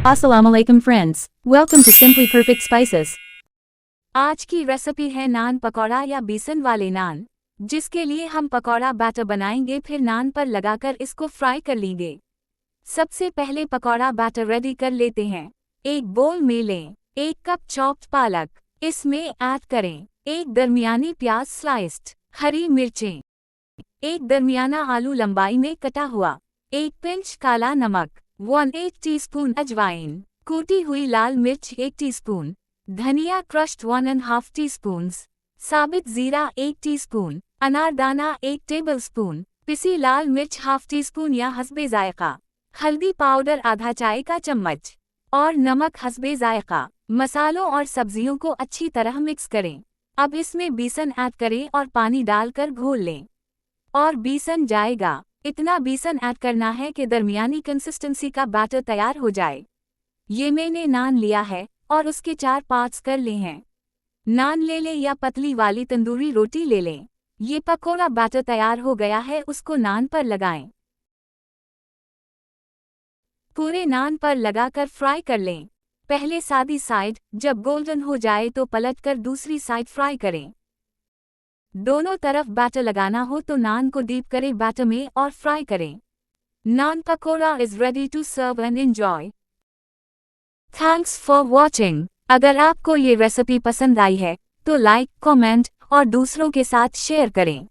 Assalamu alaikum friends. Welcome to Simply Perfect Spices. आज की recipe है नान पकौड़ा या बेसन वाले नान, जिसके लिए हम पकौड़ा बैटर बनाएंगे, फिर नान पर लगाकर इसको फ्राई कर लेंगे। सबसे पहले पकौड़ा बैटर रेडी कर लेते हैं। एक बोल में लें 1 कप चॉप्ड पालक, इसमें ऐड करें 1 दरमियानी प्याज स्लाइस्ड, हरी मिर्चें, 1 दरमियाना आलू लंबाई में कटा हुआ, 1 पिंच काला नमक, 1/8 टीस्पून अजवाइन, कूटी हुई लाल मिर्च 1 टीस्पून, धनिया क्रश्ड 1½ टीस्पून, साबित जीरा 1 टीस्पून, अनारदाना 1 टेबलस्पून, पिसी लाल मिर्च ½ टीस्पून या हस्बे जायका, हल्दी पाउडर आधा चाय का चम्मच और नमक हस्बे जायका। मसालों और सब्जियों को अच्छी तरह मिक्स करें। अब इसमें बेसन ऐड करें और पानी डालकर घोल लें और बेसन जाएगा। इतना बेसन ऐड करना है कि दरमियानी कंसिस्टेंसी का बैटर तैयार हो जाए। ये मैंने नान लिया है और उसके 4 पार्ट्स कर लिए हैं। नान ले लें या पतली वाली तंदूरी रोटी ले लें। ये पकौड़ा बैटर तैयार हो गया है, उसको नान पर लगाएं। पूरे नान पर लगाकर फ्राई कर लें। पहले सादी साइड जब गोल्डन हो जाए तो पलटकर दूसरी साइड फ्राई करें। दोनों तरफ बैटर लगाना हो तो नान को डीप करें बैटर में और फ्राई करें। Naan pakoda is ready to serve and enjoy. Thanks for watching. अगर आपको ये रेसिपी पसंद आई है तो लाइक, कमेंट और दूसरों के साथ शेयर करें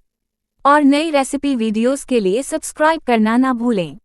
और नई रेसिपी वीडियोस के लिए सब्सक्राइब करना ना भूलें।